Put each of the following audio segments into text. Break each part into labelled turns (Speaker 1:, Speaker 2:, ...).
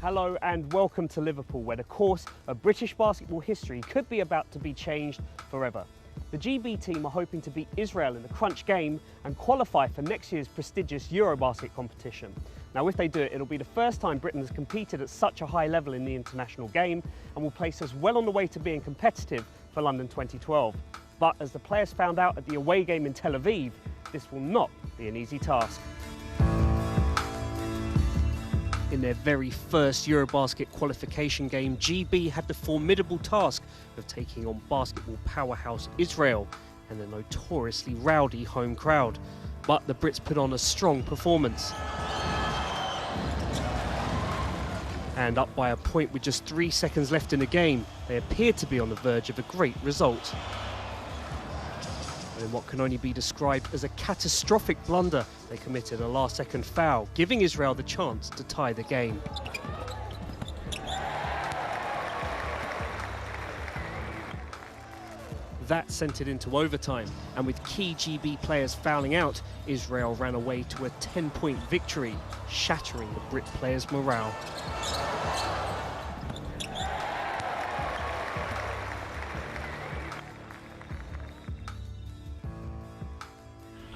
Speaker 1: Hello and welcome to Liverpool, where the course of British basketball history could be about to be changed forever. The GB team are hoping to beat Israel in the crunch game and qualify for next year's prestigious Eurobasket competition. Now, if they do it, it'll be the first time Britain has competed at such a high level in the international game and will place us well on the way to being competitive for London 2012. But as the players found out at the away game in Tel Aviv, this will not be an easy task. In their very first Eurobasket qualification game, GB had the formidable task of taking on basketball powerhouse Israel and a notoriously rowdy home crowd. But the Brits put on a strong performance. And up by a point with just 3 seconds left in the game, they appeared to be on the verge of a great result. And in what can only be described as a catastrophic blunder, they committed a last-second foul, giving Israel the chance to tie the game. That sent it into overtime, and with key GB players fouling out, Israel ran away to a 10-point victory, shattering the Brit players' morale.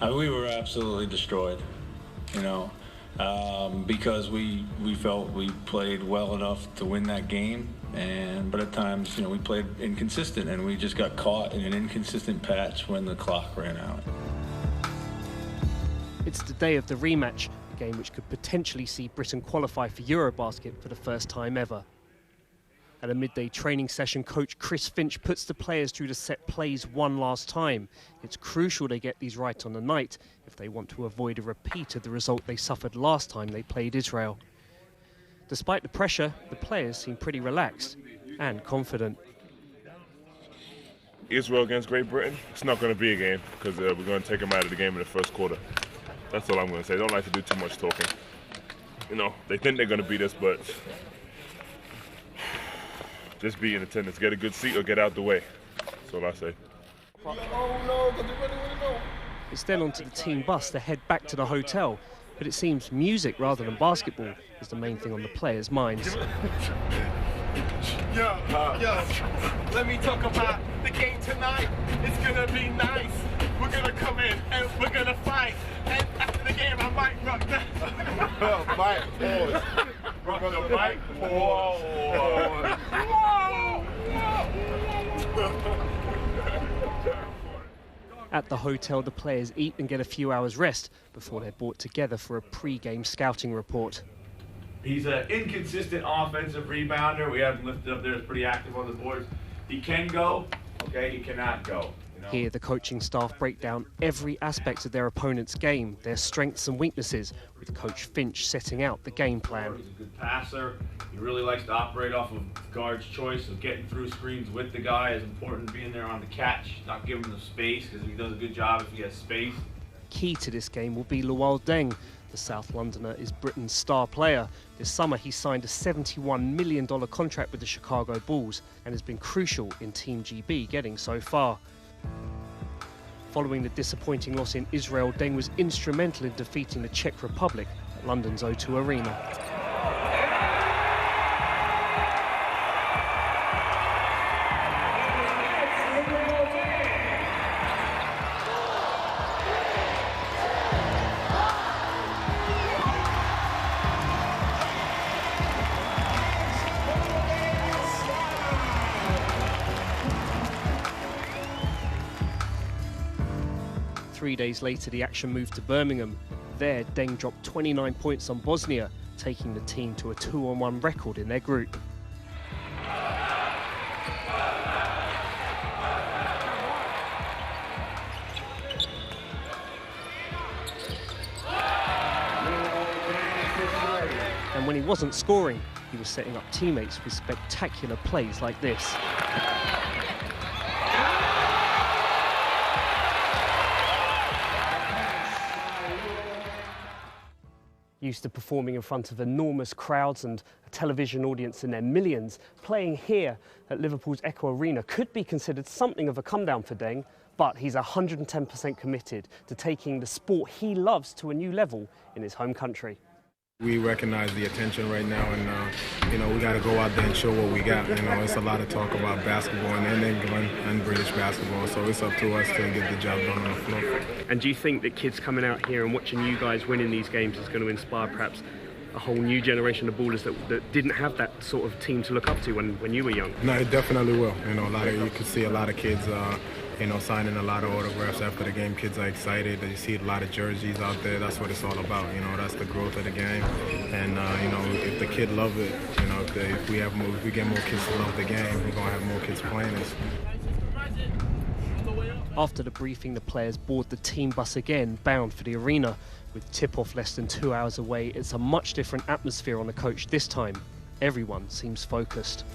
Speaker 2: We were absolutely destroyed, because we felt we played well enough to win that game, but at times, we played inconsistent, and we just got caught in an inconsistent patch when the clock ran out.
Speaker 1: It's the day of the rematch, a game which could potentially see Britain qualify for Eurobasket for the first time ever. At a midday training session, coach Chris Finch puts the players through the set plays one last time. It's crucial they get these right on the night if they want to avoid a repeat of the result they suffered last time they played Israel. Despite the pressure, the players seem pretty relaxed and confident.
Speaker 3: Israel against Great Britain, it's not going to be a game because we're going to take them out of the game in the first quarter. That's all I'm going to say. They don't like to do too much talking. They think they're going to beat us, but just be in attendance, get a good seat or get out the way. That's all I say.
Speaker 1: It's then onto the team bus to head back to the hotel, but it seems music rather than basketball is the main thing on the players' minds.
Speaker 4: Let me talk about the game tonight. It's gonna be nice. We're gonna come in and we're gonna fight. And after the game, I might rock the fight. Rock the fight. Whoa.
Speaker 1: At the hotel, the players eat and get a few hours rest before they're brought together for a pre-game scouting report.
Speaker 5: He's an inconsistent offensive rebounder. We have him lifted up there. He's pretty active on the boards. He can go, okay? He cannot go.
Speaker 1: Here, the coaching staff break down every aspect of their opponent's game, their strengths and weaknesses, with Coach Finch setting out the game plan.
Speaker 5: He's a good passer. He really likes to operate off of the guard's choice of getting through screens with the guy. It's important being there on the catch, not giving him the space, because he does a good job if he has space.
Speaker 1: Key to this game will be Deng. The South Londoner is Britain's star player. This summer he signed a $71 million contract with the Chicago Bulls and has been crucial in Team GB getting so far. Following the disappointing loss in Israel, Deng was instrumental in defeating the Czech Republic at London's O2 Arena. 3 days later, the action moved to Birmingham. There, Deng dropped 29 points on Bosnia, taking the team to a 2-on-1 record in their group. And when he wasn't scoring, he was setting up teammates with spectacular plays like this. Used to performing in front of enormous crowds and a television audience in their millions, playing here at Liverpool's Echo Arena could be considered something of a come-down for Deng, but he's 110% committed to taking the sport he loves to a new level in his home country.
Speaker 6: We recognize the attention right now, and we got to go out there and show what we got. It's a lot of talk about basketball and England and British basketball, so it's up to us to get the job done on the floor.
Speaker 1: And do you think that kids coming out here and watching you guys winning these games is going to inspire perhaps a whole new generation of ballers that didn't have that sort of team to look up to when you were young?
Speaker 6: No, it definitely will. You could see a lot of kids signing a lot of autographs after the game. Kids are excited. You see a lot of jerseys out there. That's what it's all about. That's the growth of the game. And if the kid loves it, if we get more kids to love the game, we're gonna have more kids playing this.
Speaker 1: After the briefing, the players board the team bus again, bound for the arena. With tip-off less than 2 hours away, it's a much different atmosphere on the coach this time. Everyone seems focused.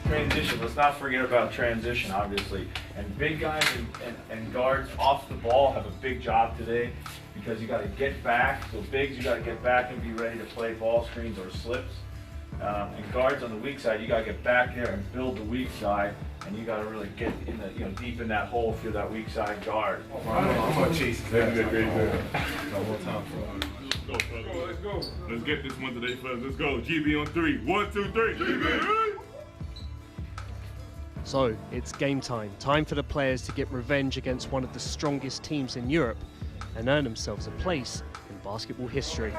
Speaker 5: Transition, let's not forget about transition, obviously. And big guys and guards off the ball have a big job today because you got to get back. So bigs, you got to get back and be ready to play ball screens or slips. And guards on the weak side, you got to get back there and build the weak side, and you got to really get in the deep in that hole if you're that weak side guard.
Speaker 3: I'm gonna chase that. Let's go. Let's get this one today, fellas. Let's go. GB on 3. 1, 2, 3. GB.
Speaker 1: So it's game time. Time for the players to get revenge against one of the strongest teams in Europe and earn themselves a place in basketball history.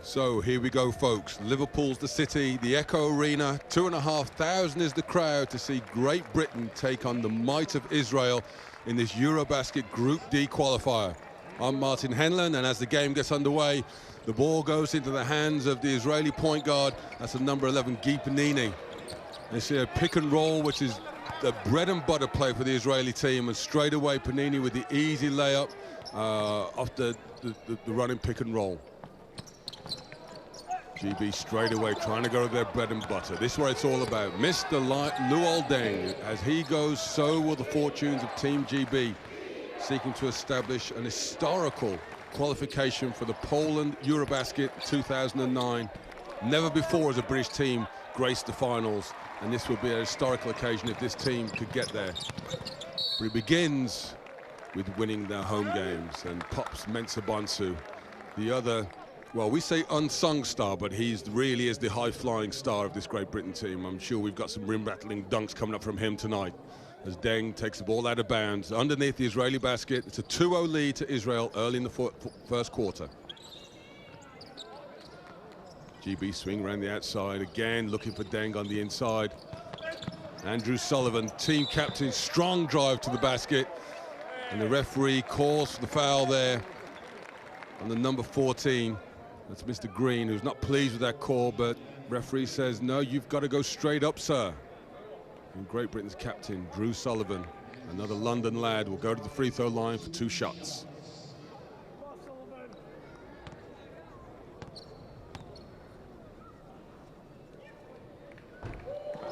Speaker 7: So here we go, folks. Liverpool's the city, the Echo Arena. 2,500 is the crowd to see Great Britain take on the might of Israel in this Eurobasket Group D qualifier. I'm Martin Henlon, and as the game gets underway, the ball goes into the hands of the Israeli point guard. That's the number 11, Guy Panini. They see a pick and roll, which is the bread and butter play for the Israeli team, and straight away Panini with the easy layup off the running pick and roll. GB straight away trying to go to their bread and butter. This is what it's all about. Mr. Luol Deng, as he goes, so will the fortunes of Team GB, seeking to establish an historical qualification for the Poland Eurobasket 2009. Never before has a British team graced the finals, and this would be a historical occasion if this team could get there. But it begins with winning their home games, and Pops Mensah-Bonsu, the other, well, we say unsung star, but he really is the high-flying star of this Great Britain team. I'm sure we've got some rim-rattling dunks coming up from him tonight as Deng takes the ball out of bounds underneath the Israeli basket. It's a 2-0 lead to Israel early in the first quarter. GB swing around the outside again, looking for Deng on the inside. Andrew Sullivan, team captain, strong drive to the basket, and the referee calls for the foul there on the number 14. That's Mr. Green, who's not pleased with that call, but referee says, no, you've got to go straight up, sir. And Great Britain's captain, Drew Sullivan, another London lad, will go to the free throw line for 2 shots.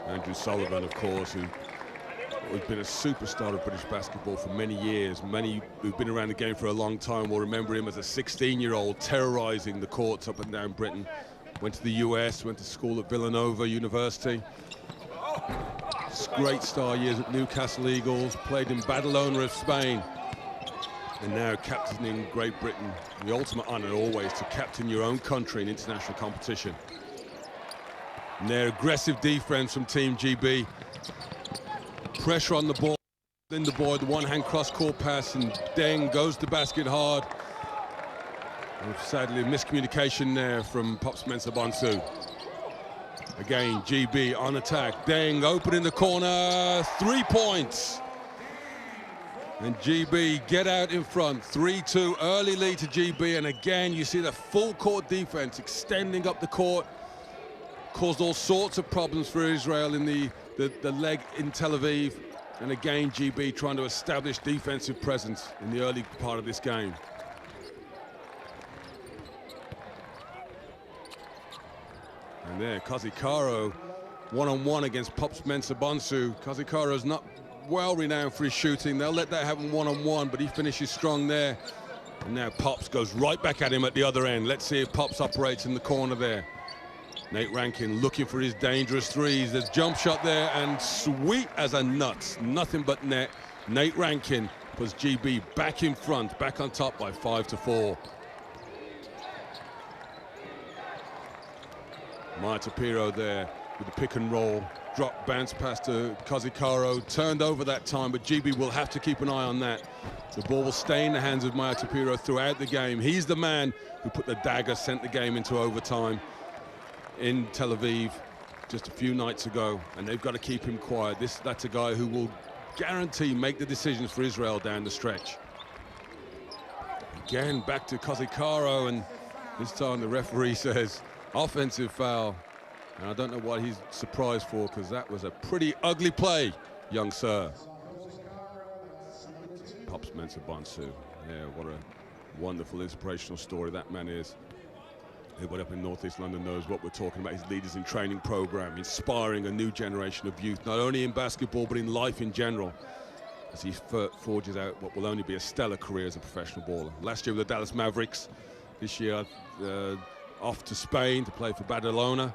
Speaker 7: Andrew Sullivan, of course, who's been a superstar of British basketball for many years. Many who've been around the game for a long time will remember him as a 16-year-old terrorizing the courts up and down Britain. Went to the US, went to school at Villanova University. Great star years at Newcastle Eagles, played in Badalona of Spain, and now captaining Great Britain. The ultimate honor always to captain your own country in international competition. And their aggressive defense from Team GB. Pressure on the ball, in the board, the one-hand cross-court pass, and Deng goes to the basket hard. And sadly, a miscommunication there from Pops Mensah-Bonsu. Again, GB on attack. Deng open in the corner, 3 points. And GB get out in front, 3-2, early lead to GB. And again, you see the full court defense extending up the court. Caused all sorts of problems for Israel in the leg in Tel Aviv. And again, GB trying to establish defensive presence in the early part of this game. And there, Kazikaro, one-on-one against Pops Mensah-Bonsu. Kazikaro's not well renowned for his shooting. They'll let that happen one-on-one, but he finishes strong there. And now Pops goes right back at him at the other end. Let's see if Pops operates in the corner there. Nate Rankin looking for his dangerous threes. There's jump shot there, and sweet as a nut. Nothing but net. Nate Rankin puts GB back in front, back on top by 5-4. Maya Tapiro there with the pick and roll. Drop, bounce pass to Kazikaro. Turned over that time, but GB will have to keep an eye on that. The ball will stay in the hands of Maya Tapiro throughout the game. He's the man who put the dagger, sent the game into overtime in Tel Aviv just a few nights ago, and they've got to keep him quiet. That's a guy who will guarantee make the decisions for Israel down the stretch. Again, back to Kazikaro, and this time the referee says offensive foul. And I don't know what he's surprised for, because that was a pretty ugly play, young sir. Pops Mensah-Bonsu. Yeah, what a wonderful, inspirational story that man is. Everybody up in Northeast London knows what we're talking about. His Leaders in Training program, inspiring a new generation of youth, not only in basketball, but in life in general, as he forges out what will only be a stellar career as a professional baller. Last year with the Dallas Mavericks, this year off to Spain to play for Badalona.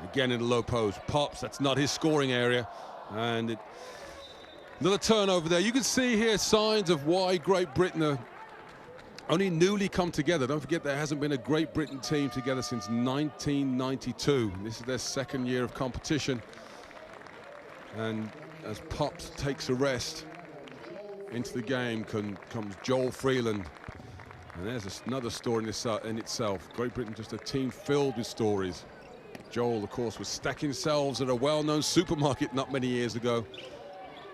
Speaker 7: Again in the low post. Pops, that's not his scoring area. And another turnover there. You can see here signs of why Great Britain are only newly come together. Don't forget there hasn't been a Great Britain team together since 1992. This is their second year of competition. And as Pops takes a rest into the game comes Joel Freeland. And there's another story in itself. Great Britain just a team filled with stories. Joel, of course, was stacking shelves at a well-known supermarket not many years ago.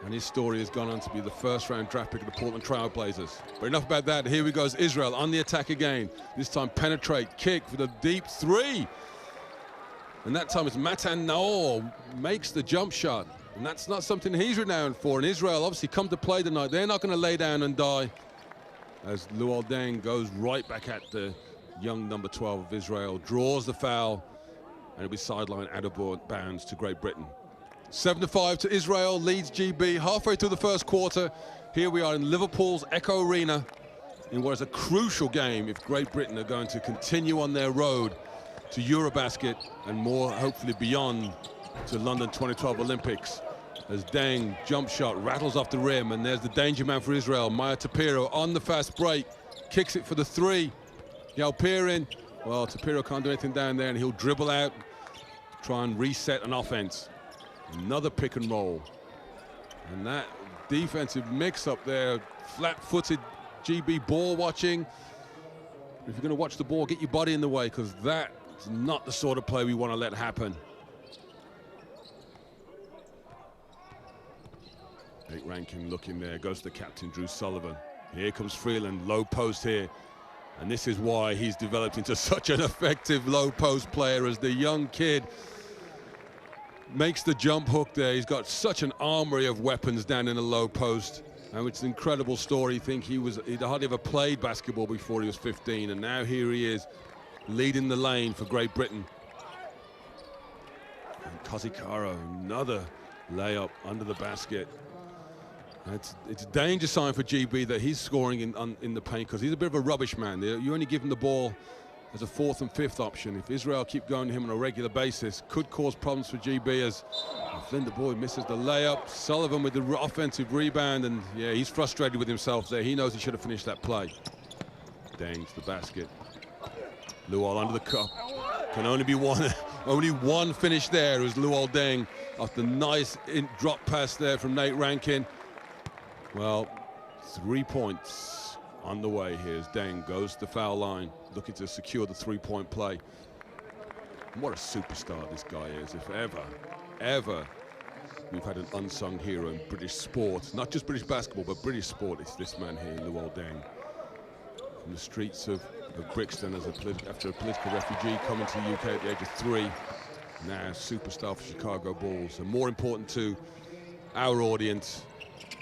Speaker 7: And his story has gone on to be the first-round draft pick of the Portland Trail Blazers. But enough about that. Here we go. Israel on the attack again. This time penetrate, kick for the deep three. And that time it's Matan Naor makes the jump shot. And that's not something he's renowned for. And Israel obviously come to play tonight. They're not going to lay down and die. As Luol Deng goes right back at the young number 12 of Israel, draws the foul, and it'll be sideline out of bounds to Great Britain. 7-5 to Israel, leads GB halfway through the first quarter. Here we are in Liverpool's Echo Arena in what is a crucial game if Great Britain are going to continue on their road to Eurobasket and more, hopefully beyond, to London 2012 Olympics. As Deng jump shot rattles off the rim, and there's the danger man for Israel, Maya Tapiro on the fast break, kicks it for the three. Yalpirin, well, Tapiro can't do anything down there, and he'll dribble out, try and reset an offense. Another pick and roll. And that defensive mix up there, flat-footed GB ball watching. If you're going to watch the ball, get your body in the way, because that's not the sort of play we want to let happen. Nate Rankin looking there, goes to the captain, Drew Sullivan. Here comes Freeland, low post here. And this is why he's developed into such an effective low post player, as the young kid makes the jump hook there. He's got such an armory of weapons down in the low post. And it's an incredible story. He'd hardly ever played basketball before he was 15, and now here he is leading the lane for Great Britain. And Kazikaro, another layup under the basket. It's a danger sign for GB that he's scoring in the paint, because he's a bit of a rubbish man. You only give him the ball as a fourth and fifth option. If Israel keep going to him on a regular basis, could cause problems for GB, as Flynn, the boy, misses the layup. Sullivan with the offensive rebound, and yeah, he's frustrated with himself there. He knows he should have finished that play. Deng to the basket. Luol under the cup. Can only be one. Only one finish there. It was Luol Deng off the nice drop pass there from Nate Rankin. Well, 3 points on the way here as Deng goes to the foul line, looking to secure the three-point play. And what a superstar this guy is. If ever we've had an unsung hero in British sport, not just British basketball, but British sport, it's this man here, Luol Deng. From the streets of Brixton after a political refugee coming to the UK at the age of 3, now superstar for Chicago Bulls. And more important to our audience,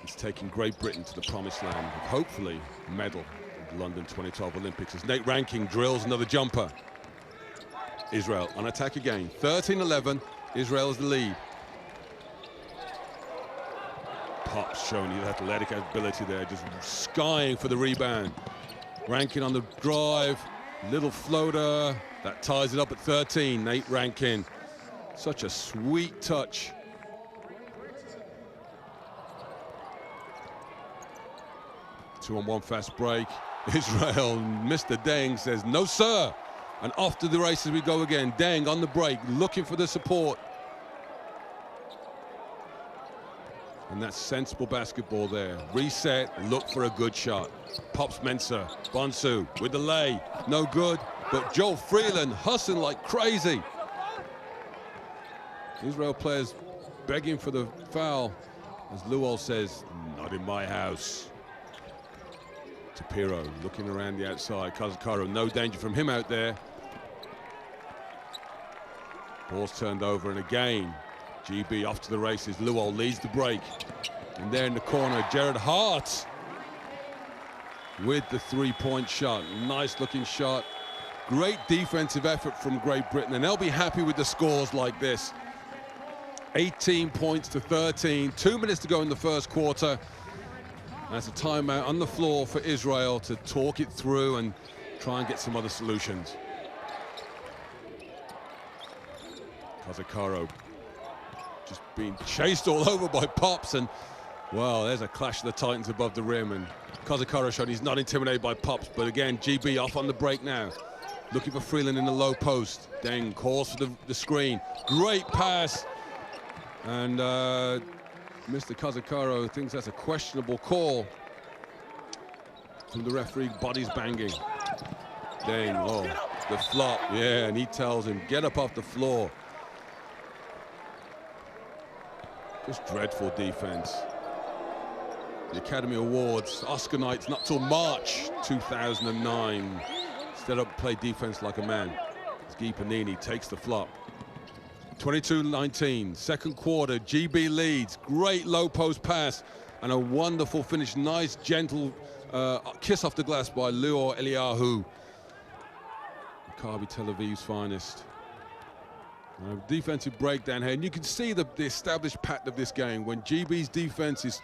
Speaker 7: it's taking Great Britain to the promised land of hopefully medal at the London 2012 Olympics, as Nate Rankin drills another jumper. Israel on attack again. 13-11, Israel's the lead. Pops showing you that athletic ability there, just skying for the rebound. Rankin on the drive, little floater, that ties it up at 13. Nate Rankin, such a sweet touch. Two-on-one fast break. Israel, Mr. Deng says, no, sir. And off to the races we go again. Deng on the break, looking for the support. And that's sensible basketball there. Reset, look for a good shot. Pops Mensah, Bonsu with the lay. No good, but Joel Freeland hustling like crazy. Israel players begging for the foul. As Luol says, not in my house. Tapiro looking around the outside. Kazakaro, no danger from him out there. Ball's turned over, and again, GB off to the races. Luol leads the break. And there in the corner, Jared Hart with the three-point shot. Nice looking shot. Great defensive effort from Great Britain, and they'll be happy with the scores like this. 18 points to 13. 2 minutes to go in the first quarter. That's a timeout on the floor for Israel to talk it through and try and get some other solutions. Kazakaro just being chased all over by Pops, and well, there's a clash of the Titans above the rim, and Kazakaro showed he's not intimidated by Pops, but again, GB off on the break now. Looking for Freeland in the low post. Deng calls for the screen. Great pass. And Mr. Kazakaro thinks that's a questionable call from the referee. Bodies banging. Deng, oh, the flop, yeah, and he tells him, get up off the floor. Just dreadful defense. The Academy Awards, Oscar nights not till March 2009. Instead of play defense like a man. Guy Panini takes the flop. 22-19, second quarter, GB leads. Great low post pass and a wonderful finish. Nice, gentle kiss off the glass by Lior Eliyahu. Maccabi Tel Aviv's finest. Defensive breakdown here, and you can see the established pattern of this game. When GB's defense is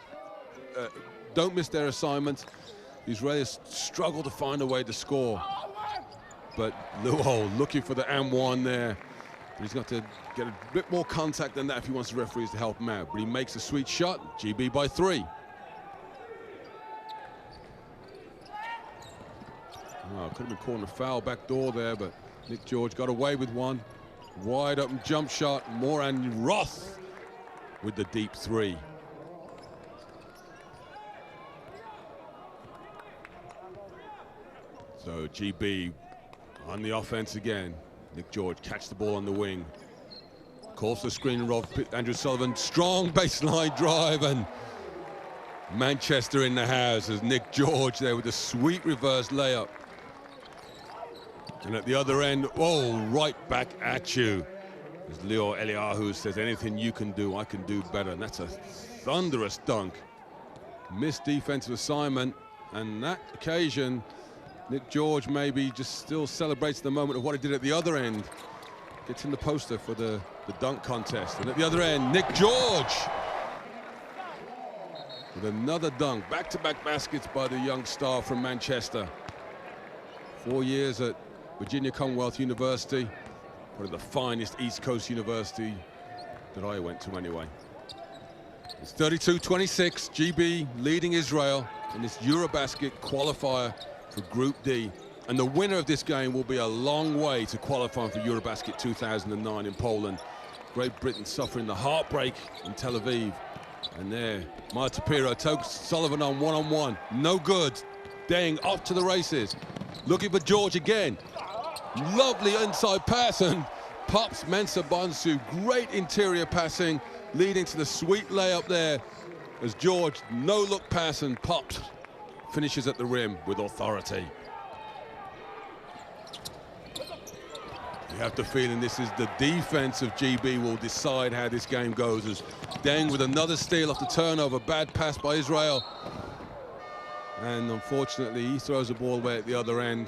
Speaker 7: don't miss their assignments, the Israelis struggle to find a way to score. But Luol looking for the M1 there. But he's got to get a bit more contact than that if he wants the referees to help him out. But he makes a sweet shot. GB by 3. Oh, could have been calling a foul back door there, but Nick George got away with one. Wide open jump shot. Moran Roth with the deep 3. So GB on the offense again. Nick George catch the ball on the wing. Calls for screen and Rob Andrew Sullivan. Strong baseline drive, and Manchester in the house as Nick George there with a sweet reverse layup. And at the other end, oh, right back at you. As Lior Eliyahu says, anything you can do, I can do better. And that's a thunderous dunk. Missed defensive assignment, and that occasion, Nick George maybe just still celebrates the moment of what he did at the other end. Gets in the poster for the dunk contest. And at the other end, Nick George with another dunk. Back-to-back baskets by the young star from Manchester. 4 years at Virginia Commonwealth University. One of the finest East Coast university that I went to anyway. It's 32-26, GB leading Israel in this Eurobasket qualifier for Group D. And the winner of this game will be a long way to qualifying for Eurobasket 2009 in Poland. Great Britain suffering the heartbreak in Tel Aviv. And there, Maya Tapiro takes Sullivan on one-on-one. No good. Deng off to the races. Looking for George again. Lovely inside pass, and Pops Mensah Bonsu. Great interior passing, leading to the sweet layup there as George no-look pass, and Pops finishes at the rim with authority. You have the feeling this is the defense of GB will decide how this game goes, as Deng with another steal off the turnover. Bad pass by Israel. And unfortunately, he throws the ball away at the other end.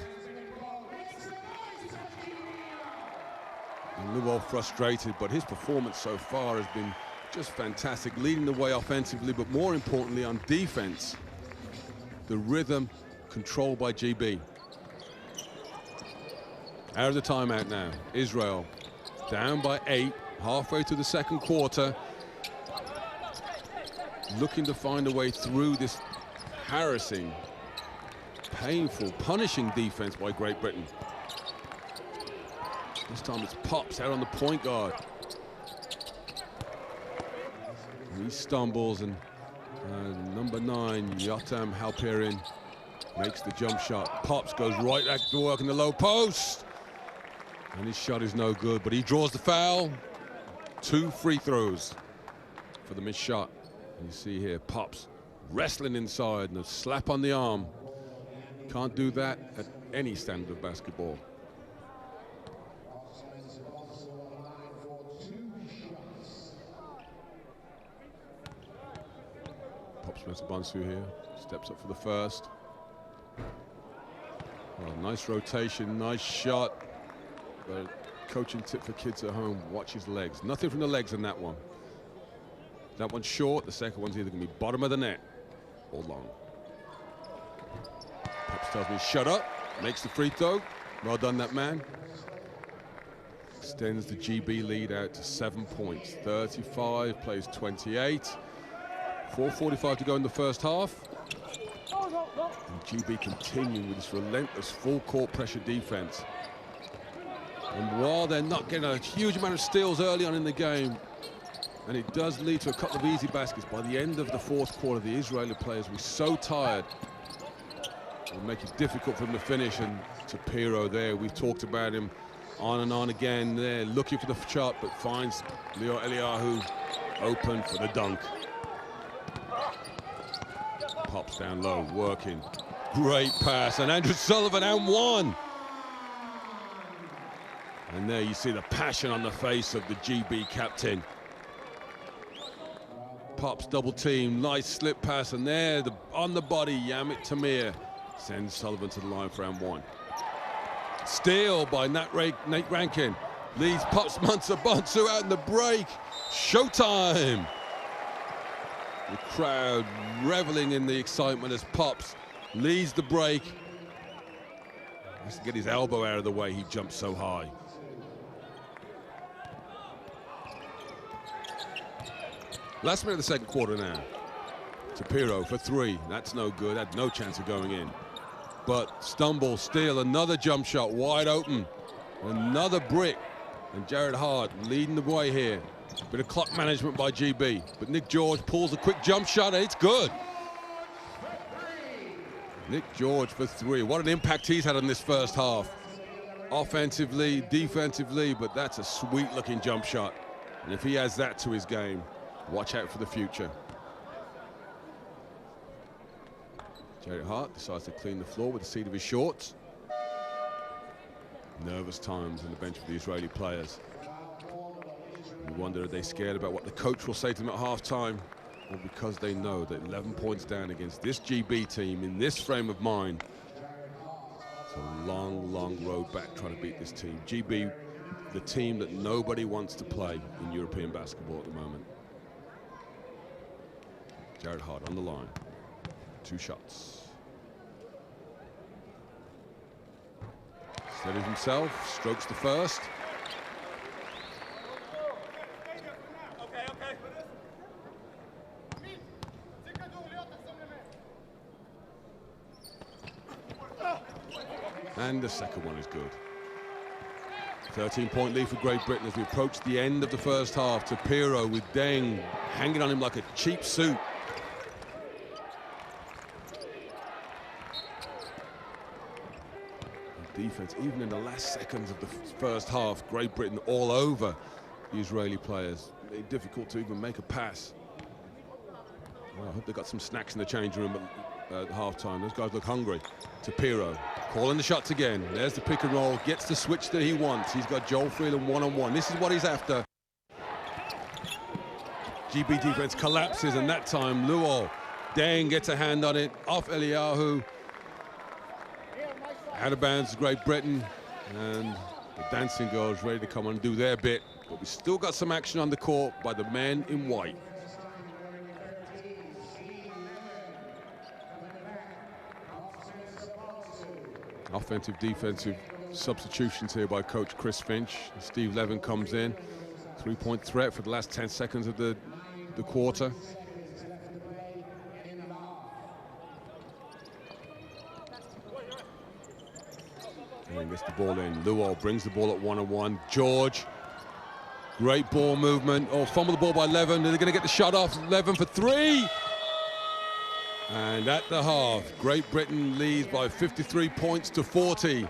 Speaker 7: Luol frustrated, but his performance so far has been just fantastic, leading the way offensively, but more importantly on defense. The rhythm controlled by GB. Out of the timeout now, Israel down by 8, halfway through the second quarter. Looking to find a way through this harassing, painful, punishing defense by Great Britain. This time it's Pops out on the point guard. He stumbles, and number 9, Yotam Halperin, makes the jump shot. Pops goes right back to work in the low post. And his shot is no good, but he draws the foul. 2 free throws for the missed shot. And you see here, Pops wrestling inside and a slap on the arm. Can't do that at any standard of basketball. Pops Mensah-Bonsu here, steps up for the first. Well, nice rotation, nice shot. But coaching tip for kids at home, watch his legs. Nothing from the legs in that one. That one's short, the second one's either gonna be bottom of the net or long. Pops tells me shut up, makes the free throw. Well done, that man. Extends the GB lead out to 7 points. 35, plays 28. 4:45 to go in the first half. And GB continuing with this relentless full court pressure defense. And while they're not getting a huge amount of steals early on in the game, and it does lead to a couple of easy baskets, by the end of the fourth quarter, the Israeli players were so tired, it would make it difficult for them to finish. And Tapiro there, we've talked about him on and on again there, looking for the shot, but finds Leo Eliyahu open for the dunk. Pops down low, working. Great pass, and Andrew Sullivan and 1. And there you see the passion on the face of the GB captain. Pops double team, nice slip pass, and there, on the body, Yamit Tamir sends Sullivan to the line for round 1. Steal by Nate Rankin, leads Pops Mensah-Bonsu out in the break. Showtime! The crowd reveling in the excitement as Pops leads the break. Has to get his elbow out of the way, he jumped so high. Last minute of the second quarter now. Tapiro for 3, that's no good, had no chance of going in. But stumble, steal, another jump shot, wide open. Another brick, and Jared Hart leading the way here. Bit of clock management by GB, but Nick George pulls a quick jump shot, and it's good. Nick George for 3, what an impact he's had on this first half. Offensively, defensively, but that's a sweet looking jump shot. And if he adds that to his game, watch out for the future. Jared Hart decides to clean the floor with the seat of his shorts. Nervous times on the bench for the Israeli players. You wonder, are they scared about what the coach will say to them at halftime, or because they know that 11 points down against this GB team in this frame of mind, it's a long, long road back trying to beat this team. GB, the team that nobody wants to play in European basketball at the moment. Jared Hart on the line. 2 shots. Steadies himself, strokes the first. And the second one is good. 13-point lead for Great Britain as we approach the end of the first half. Tapiro with Deng hanging on him like a cheap suit. Defense, even in the last seconds of the first half, Great Britain all over the Israeli players. It's difficult to even make a pass. Well, I hope they got some snacks in the change room at halftime. Those guys look hungry. Tapiro calling the shots again. There's the pick and roll, gets the switch that he wants. He's got Joel Freeland one-on-one. This is what he's after. GB defense collapses, and that time Luol Deng gets a hand on it, off Eliyahu. Out of bounds, Great Britain, and The dancing girls ready to come on and do their bit, but we still got some action on the court by the men in white. Offensive, defensive substitutions here by Coach Chris Finch. Steve Levin comes in. 3-point threat for the last 10 seconds of the quarter. And he gets the ball in. Luol brings the ball at 1-on-1. George, great ball movement. Oh, fumble the ball by Levin. They're going to get the shot off. Levin for three. And at the half, Great Britain leads by 53 points to 40.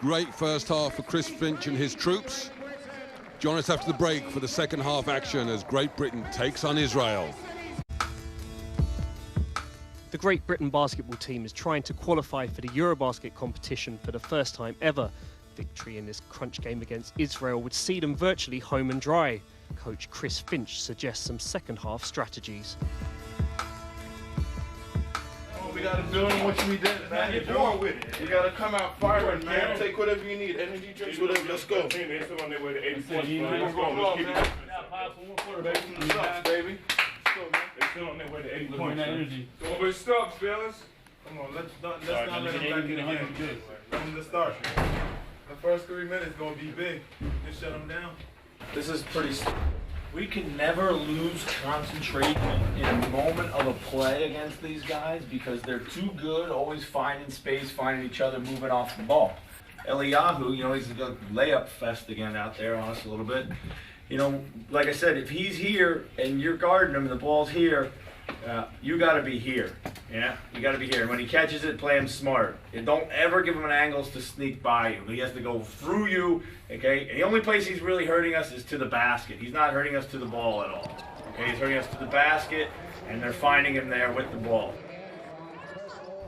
Speaker 7: Great first half for Chris Finch and his troops. Join us after the break for the second half action as Great Britain takes on Israel.
Speaker 1: The Great Britain basketball team is trying to qualify for the Eurobasket competition for the first time ever. Victory in this crunch game against Israel would see them virtually home and dry. Coach Chris Finch suggests some second half strategies.
Speaker 4: We gotta build on what we did, man. Get more with it. You gotta come out firing, man. Take whatever you need, energy drinks, whatever. Let's go.
Speaker 3: They still on their way to 80 points.
Speaker 4: Let's go, man. Baby.
Speaker 3: They still on their way to 80 points.
Speaker 4: Energy.
Speaker 3: Don't be stopped, fellas.
Speaker 4: Come on, let's not let them back in the game. Let them to start. The first 3 minutes gonna be big. Just shut them down.
Speaker 5: This is pretty. We can never lose concentration in a moment of a play against these guys because they're too good, always finding space, finding each other, moving off the ball. Eliyahu, you know, he's got layup fest again out there on us a little bit. You know, like I said, if he's here and you're guarding him and the ball's here, you got to be here. Yeah, you got to be here. And when he catches it, play him smart. And don't ever give him an angles to sneak by you. He has to go through you, okay? And the only place he's really hurting us is to the basket. He's not hurting us to the ball at all. Okay, he's hurting us to the basket, and they're finding him there with the ball.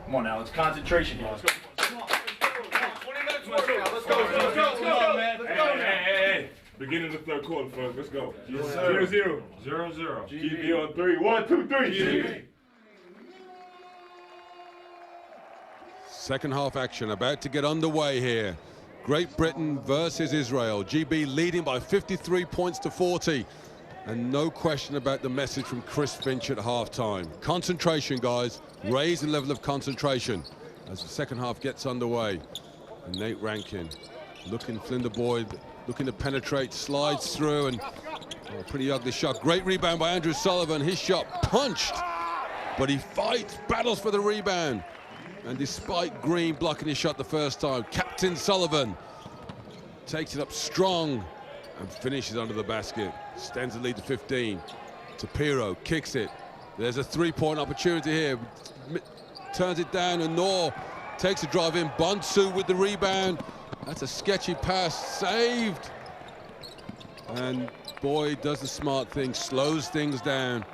Speaker 5: Come on now, it's concentration here. Let's go. Come on, 20 minutes work now. Let's go. Let's go, man. Let's go.
Speaker 3: Hey. Beginning of the third quarter, folks. Let's go.
Speaker 4: Yes, sir.
Speaker 3: 0-0.
Speaker 4: 0-0.
Speaker 3: GB on 3. 1, 2, 3. GB.
Speaker 7: Second half action about to get underway here. Great Britain versus Israel. GB leading by 53 points to 40. And no question about the message from Chris Finch at halftime. Concentration, guys. Raise the level of concentration as the second half gets underway. And Nate Rankin looking, Flinder Boyd looking to penetrate, slides through, and pretty ugly shot. Great rebound by Andrew Sullivan. His shot punched, but he fights, battles for the rebound. And despite Green blocking his shot the first time, Captain Sullivan takes it up strong and finishes under the basket. Extends the lead to 15. Tapiro kicks it. There's a three-point opportunity here. Turns it down, and Noor takes a drive in. Bonsu with the rebound. That's a sketchy pass, saved. And Boyd does the smart thing, slows things down.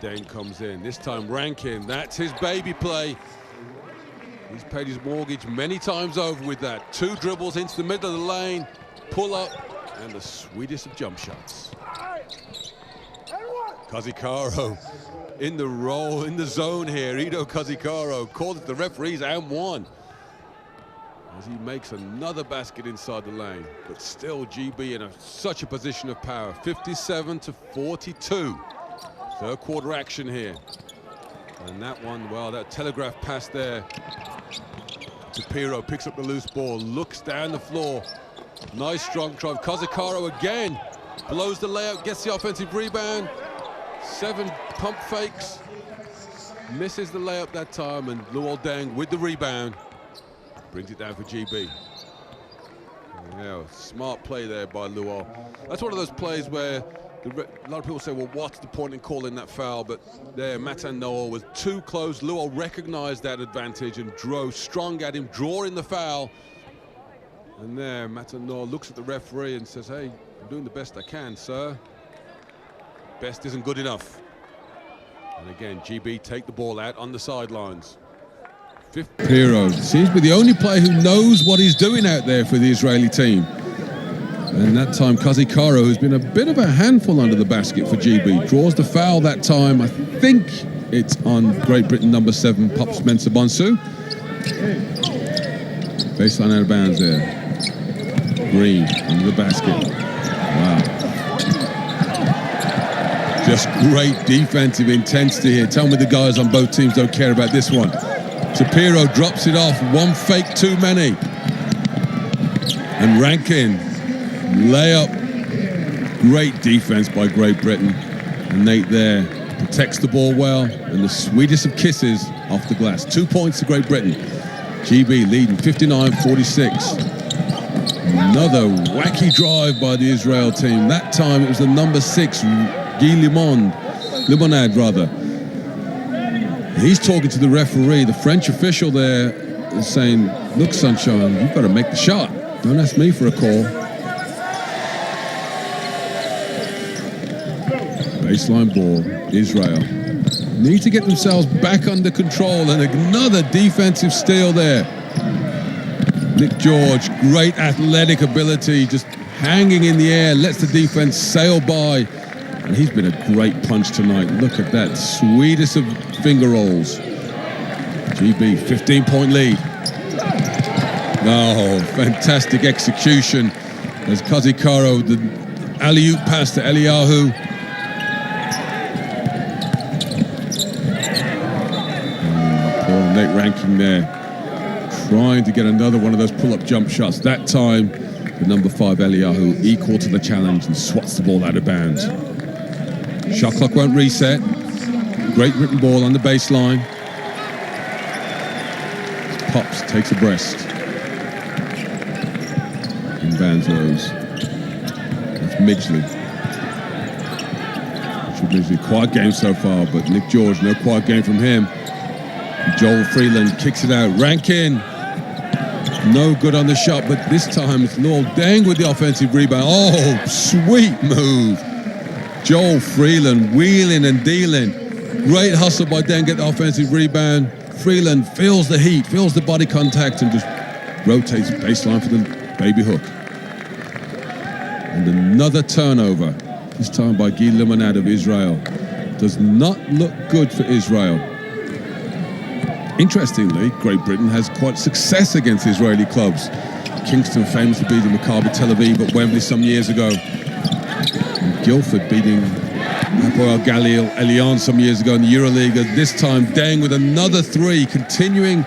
Speaker 7: Deng comes in, this time Rankin, that's his baby play. He's paid his mortgage many times over with that. 2 dribbles into the middle of the lane, pull up, and the sweetest of jump shots. Kazikaro in the roll, in the zone here. Ido Kazikaro called it the referees and won, as he makes another basket inside the lane. But still GB in such a position of power. 57 to 42. Third quarter action here. And that one, well, that telegraph pass there. Tapiro picks up the loose ball, looks down the floor. Nice strong drive. Kazikaro again blows the layup, gets the offensive rebound. 7 pump fakes. Misses the layup that time, and Luol Deng with the rebound. Brings it down for GB. Yeah, smart play there by Luol. That's one of those plays where a lot of people say, well, what's the point in calling that foul? But there, Matan Noor was too close. Luol recognized that advantage and drove strong at him, drawing the foul. And there, Matan Noor looks at the referee and says, hey, I'm doing the best I can, sir. Best isn't good enough. And again, GB take the ball out on the sidelines. Tapiro seems to be the only player who knows what he's doing out there for the Israeli team. And that time, Kazikaro, who's been a bit of a handful under the basket for GB, draws the foul that time. I think it's on Great Britain number 7, Pops Mensah Bonsu. Baseline out of bounds there. Green under the basket. Wow. Just great defensive intensity here. Tell me the guys on both teams don't care about this one. Shapiro drops it off. One fake too many. And Rankin, layup. Great defense by Great Britain. And Nate there protects the ball well. And the sweetest of kisses off the glass. 2 points to Great Britain. GB leading 59-46. Another wacky drive by the Israel team. That time it was the number 6, Guy Limonade rather. He's talking to the referee, the French official there, is saying, look, Sunshine, you've got to make the shot. Don't ask me for a call. Baseline ball, Israel. Need to get themselves back under control, and another defensive steal there. Nick George, great athletic ability, just hanging in the air, lets the defense sail by. And he's been a great punch tonight. Look at that, sweetest of finger rolls. GB, 15-point lead. Oh, fantastic execution as Kazikaro, the alley-oop pass to Eliyahu. Poor Nate Rankin there, trying to get another one of those pull-up jump shots. That time, the number 5 Eliyahu equal to the challenge and swats the ball out of bounds. Shot clock won't reset. Great Britain ball on the baseline. Pops, takes a breast. Inbounds those. That's Midgley. Midgley, quiet game so far, but Nick George, no quiet game from him. Joel Freeland kicks it out. Rankin, no good on the shot, but this time it's Lord Deng with the offensive rebound. Oh, sweet move. Joel Freeland wheeling and dealing. Great hustle by Deng, get the offensive rebound. Freeland feels the heat, feels the body contact, and just rotates baseline for the baby hook. And another turnover, this time by Guy Limonade of Israel. Does not look good for Israel. Interestingly, Great Britain has quite success against Israeli clubs. Kingston famously beating Maccabi Tel Aviv at Wembley some years ago. And Guildford beating Hapoel Galil Elian some years ago in the EuroLeague. This time, Deng with another 3, continuing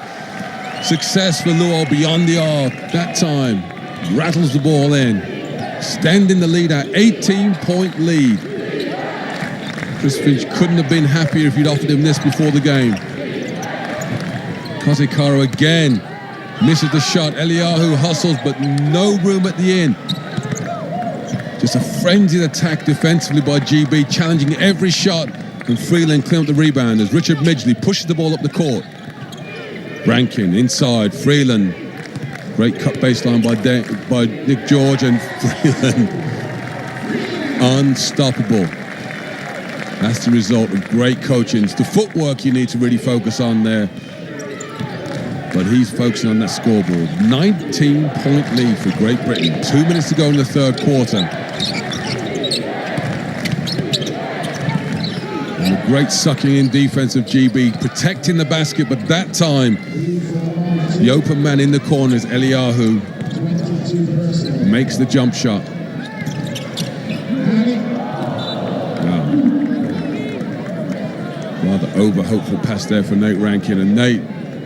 Speaker 7: success for Luol beyond the arc. That time, rattles the ball in, extending the lead out, 18-point lead. Chris Finch couldn't have been happier if you'd offered him this before the game. Kazikaro again misses the shot. Eliyahu hustles, but no room at the end. Just a frenzied attack defensively by GB, challenging every shot, and Freeland clean up the rebound as Richard Midgley pushes the ball up the court. Rankin inside, Freeland. Great cut baseline by Nick George, and Freeland unstoppable. That's the result of great coaching. It's the footwork you need to really focus on there. But he's focusing on that scoreboard. 19-point lead for Great Britain. 2 minutes to go in the third quarter. And a great sucking in defense of GB, protecting the basket, but that time, the open man in the corner is Eliyahu. Makes the jump shot. Wow. Rather over-hopeful pass there for Nate Rankin. And Nate,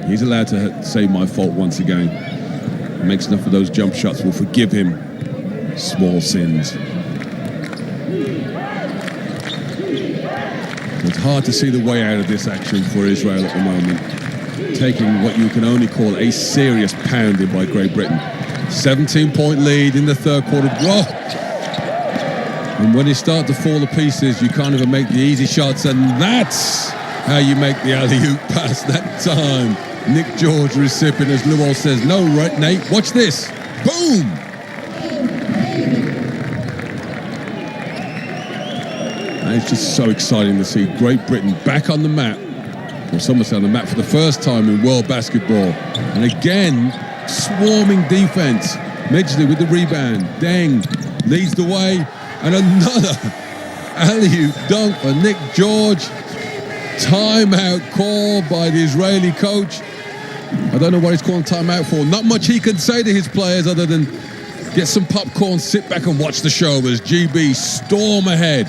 Speaker 7: he's allowed to say my fault once again. Makes enough of those jump shots. We'll forgive him small sins. It's hard to see the way out of this action for Israel at the moment. Taking what you can only call a serious pounding by Great Britain. 17-point lead in the third quarter. Whoa! And when you start to fall to pieces, you can't even make the easy shots, and that's how you make the alley-oop pass that time. Nick George, recipient, as Luol says, no, right, Nate, watch this. Boom! And it's just so exciting to see Great Britain back on the map, or some would say on the map for the first time in world basketball. And again, swarming defense. Midgley with the rebound. Deng leads the way. And another alley-oop dunk for Nick George. Timeout call by the Israeli coach. I don't know what he's calling timeout for. Not much he can say to his players other than get some popcorn, sit back and watch the show as GB storm ahead.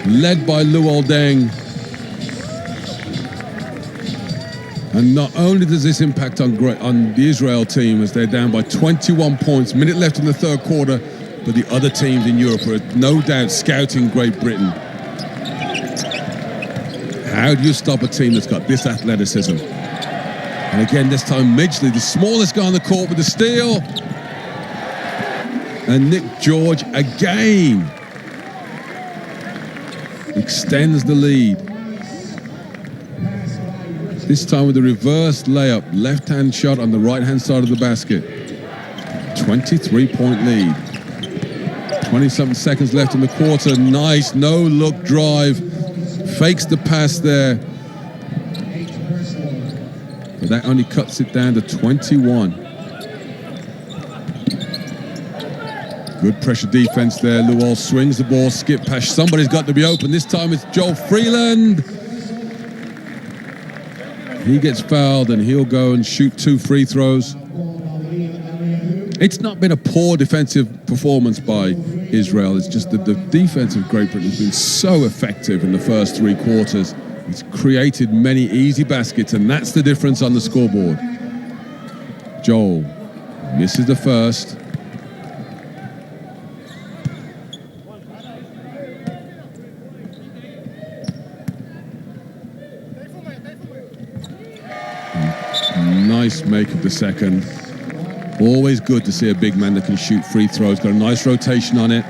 Speaker 7: Led by Luol Deng. And not only does this impact on the Israel team as they're down by 21 points, minute left in the third quarter, but the other teams in Europe are no doubt scouting Great Britain. How do you stop a team that's got this athleticism? And again, this time Midgley, the smallest guy on the court with the steal. And Nick George again extends the lead. This time with a reverse layup, left-hand shot on the right-hand side of the basket. 23-point lead. 20-something seconds left in the quarter. Nice no-look drive. Fakes the pass there. But that only cuts it down to 21. Good pressure defense there. Luol swings the ball, skip pass. Somebody's got to be open. This time it's Joel Freeland. He gets fouled and he'll go and shoot 2 free throws. It's not been a poor defensive performance by Israel. It's just that the defense of Great Britain has been so effective in the first 3 quarters. It's created many easy baskets, and that's the difference on the scoreboard. Joel misses the first. Nice make of the second. Always good to see a big man that can shoot free throws. Got a nice rotation on it.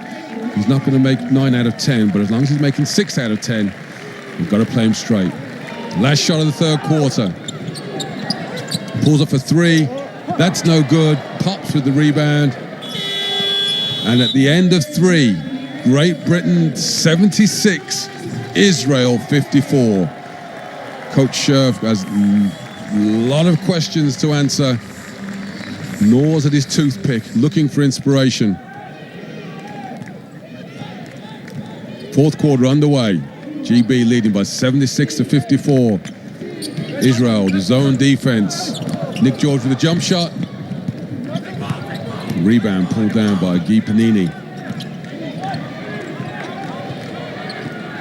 Speaker 7: He's not going to make 9 out of 10, but as long as he's making 6 out of 10, we've got to play him straight. Last shot of the third quarter. Pulls up for 3. That's no good. Pops with the rebound. And at the end of 3, Great Britain 76, Israel 54. Coach Scherf has a lot of questions to answer. Gnaws at his toothpick, looking for inspiration. Fourth quarter underway. GB leading by 76 to 54. Israel, the zone defense. Nick George with a jump shot. Rebound pulled down by Guy Panini.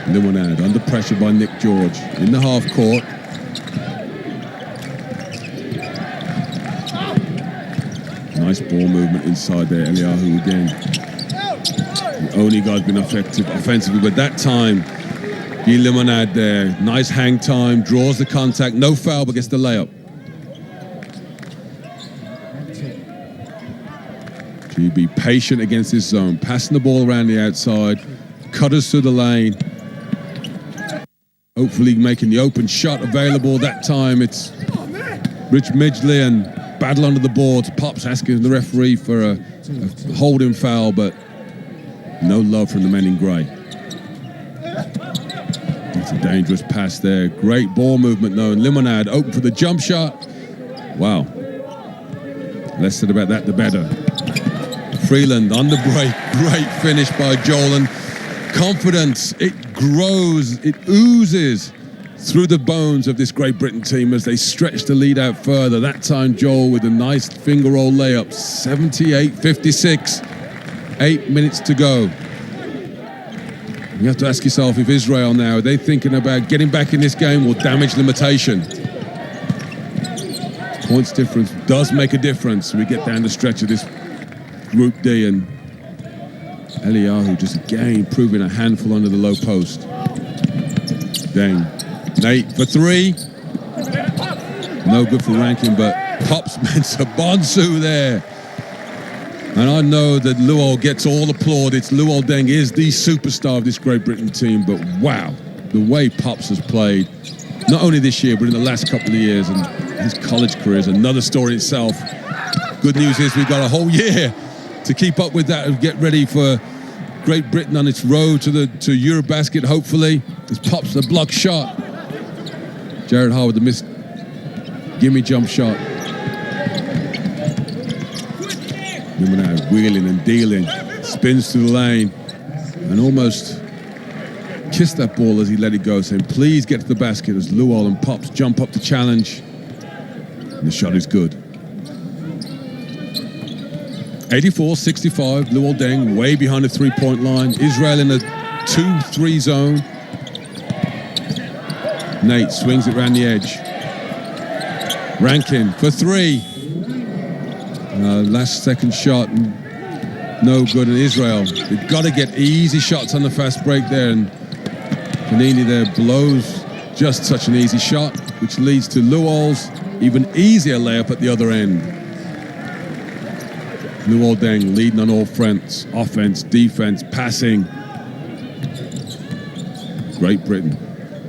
Speaker 7: Limonad under pressure by Nick George in the half court. Nice ball movement inside there. Eliyahu again. The only guy's been effective offensively, but that time, Guy Limonad there. Nice hang time, draws the contact, no foul, but gets the layup. GB patient against this zone, passing the ball around the outside, cutters through the lane. Hopefully making the open shot available. That time it's Rich Midgley and battle under the boards. Pops asking the referee for a holding foul, but no love from the men in grey. It's a dangerous pass there. Great ball movement though. And Limonad open for the jump shot. Wow. Less said about that, the better. Freeland on the break. Great finish by Joel. And confidence, it grows, it oozes through the bones of this Great Britain team as they stretch the lead out further. That time Joel with a nice finger roll layup. 78-56. 8 minutes to go. You have to ask yourself, if Israel now, are they thinking about getting back in this game or damage limitation? Points difference does make a difference. We get down the stretch of this Group D, and Eliyahu just again proving a handful under the low post. Deng. Nate for 3. No good for ranking, but Pops Mensah Bonsu there. And I know that Luol gets all the plaudits. Luol Deng is the superstar of this Great Britain team, but wow, the way Pops has played, not only this year, but in the last couple of years, and his college career is another story itself. Good news is we've got a whole year to keep up with that and get ready for Great Britain on its road to Eurobasket, hopefully. This Pops the block shot. Jared Howard, the missed gimme jump shot. Limonad wheeling and dealing, spins to the lane, and almost kissed that ball as he let it go, saying, please get to the basket, as Luol and Pops jump up to challenge. And the shot is good. 84-65, Luol Deng way behind the three-point line. Israel in a 2-3 zone. Nate swings it around the edge. Rankin for three. Last second shot, no good in Israel. They've got to get easy shots on the fast break there, and Panini there blows just such an easy shot, which leads to Luol's even easier layup at the other end. Luol Deng leading on all fronts: offense, defense, passing. Great Britain,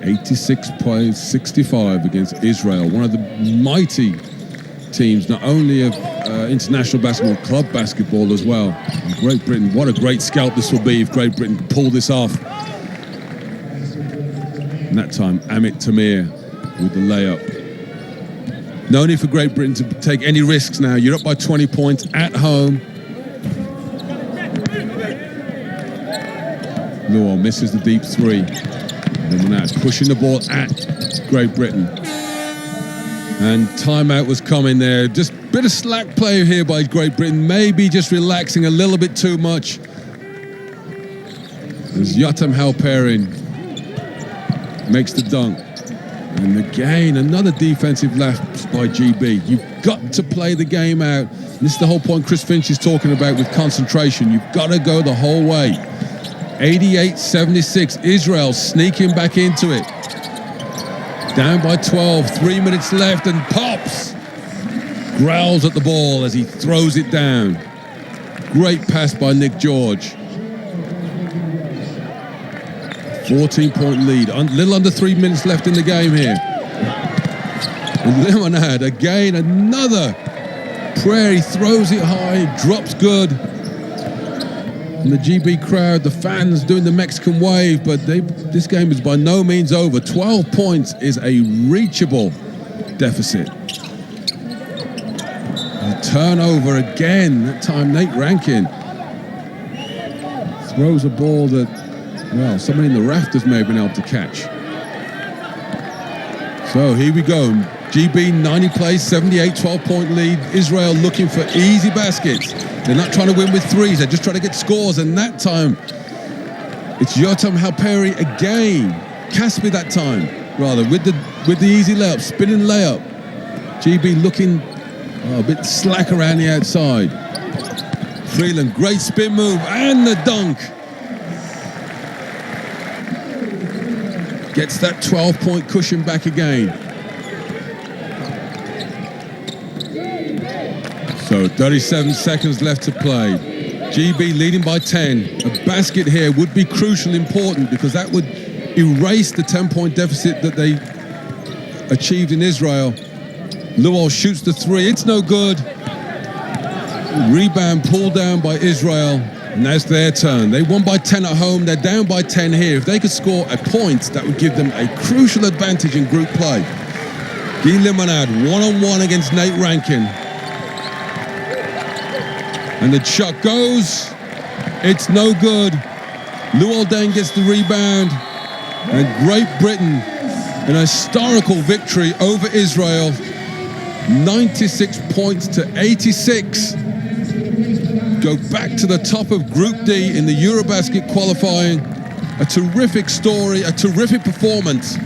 Speaker 7: 86-65 against Israel, one of the mighty teams, not only of international basketball, club basketball as well. And Great Britain, what a great scalp this will be if Great Britain can pull this off. And that time, Amit Tamir with the layup. No need for Great Britain to take any risks now. You're up by 20 points at home. Luol misses the deep three. And we're now pushing the ball at Great Britain. And timeout was coming there. Just a bit of slack play here by Great Britain. Maybe just relaxing a little bit too much. As Yotam Halperin makes the dunk. And again, another defensive lapse by GB. You've got to play the game out. And this is the whole point Chris Finch is talking about with concentration. You've got to go the whole way. 88-76, Israel sneaking back into it. Down by 12, 3 minutes left, and Pops growls at the ball as he throws it down. Great pass by Nick George. 14-point lead, little under 3 minutes left in the game here. And Limonad, again, another prayer. He throws it high, drops good. And the GB crowd, the fans doing the Mexican wave, but this game is by no means over. 12 points is a reachable deficit. A turnover again, that time Nate Rankin throws a ball that, well, somebody in the rafters may have been able to catch. So here we go. GB 90 plays, 78, 12-point lead. Israel looking for easy baskets. They're not trying to win with threes, they're just trying to get scores, and that time it's Yotam Halperi again. Caspi that time, rather, with the easy layup, spinning layup. GB looking a bit slack around the outside. Freeland, great spin move, and the dunk. Gets that 12-point cushion back again. So 37 seconds left to play. GB leading by 10. A basket here would be crucially important because that would erase the 10-point deficit that they achieved in Israel. Luol shoots the three. It's no good. Rebound pulled down by Israel. And that's their turn. They won by 10 at home. They're down by 10 here. If they could score a point, that would give them a crucial advantage in group play. Guy Limonad, one-on-one against Nate Rankin. And the shot goes. It's no good. Luol Deng gets the rebound. And Great Britain, an historical victory over Israel. 96 points to 86. Go back to the top of Group D in the Eurobasket qualifying. A terrific story, a terrific performance,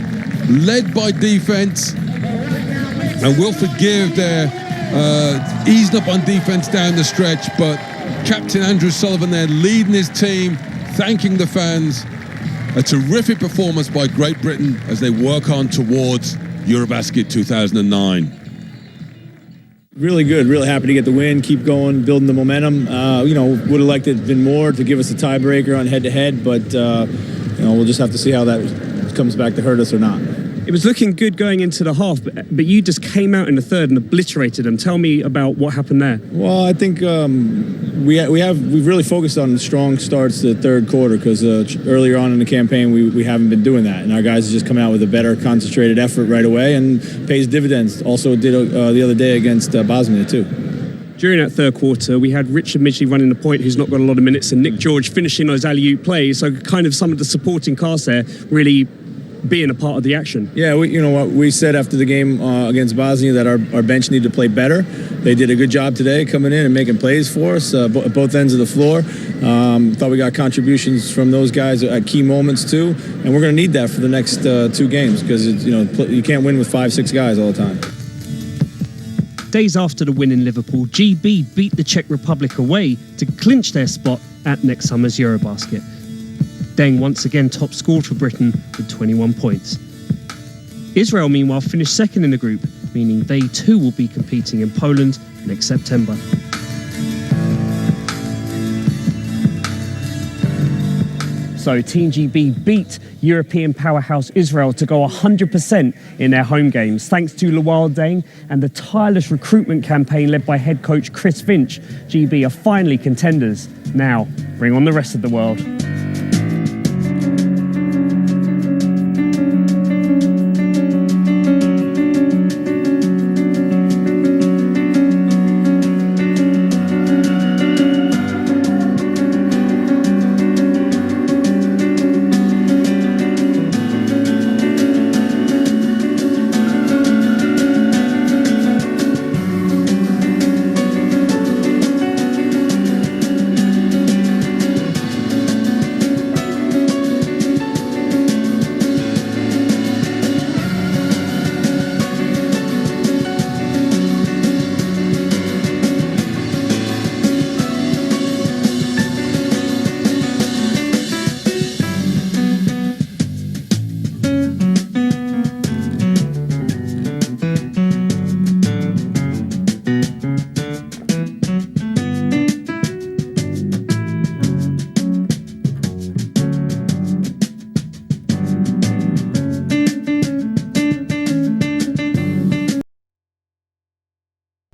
Speaker 7: led by defense. And we'll forgive their eased up on defense down the stretch, but Captain Andrew Sullivan there leading his team, thanking the fans. A terrific performance by Great Britain as they work on towards Eurobasket 2009.
Speaker 8: Really good, really happy to get the win, keep going, building the momentum. Would have liked it been more to give us a tiebreaker on head-to-head, but we'll just have to see how that comes back to hurt us or not.
Speaker 1: It was looking good going into the half, but you just came out in the third and obliterated them. Tell me about what happened there.
Speaker 8: Well, I think we've really focused on strong starts to the third quarter because earlier on in the campaign we haven't been doing that, and our guys are just coming out with a better concentrated effort right away and pays dividends. Also did the other day against Bosnia too.
Speaker 1: During that third quarter, we had Richard Midgley running the point, who's not got a lot of minutes, and Nick George finishing those alley-oop plays. So kind of some of the supporting cast there really being a part of the action.
Speaker 8: Yeah, you know what we said after the game against Bosnia, that our bench needed to play better. They did a good job today coming in and making plays for us at both ends of the floor. Thought we got contributions from those guys at key moments too, and we're going to need that for the next 2 games, because you can't win with 5-6 guys all the time.
Speaker 1: Days after the win in Liverpool, GB beat the Czech Republic away to clinch their spot at next summer's Eurobasket. Deng once again top scored for Britain with 21 points. Israel, meanwhile, finished second in the group, meaning they too will be competing in Poland next September. So Team GB beat European powerhouse Israel to go 100% in their home games. Thanks to Lawal Deng and the tireless recruitment campaign led by head coach Chris Finch, GB are finally contenders. Now, bring on the rest of the world.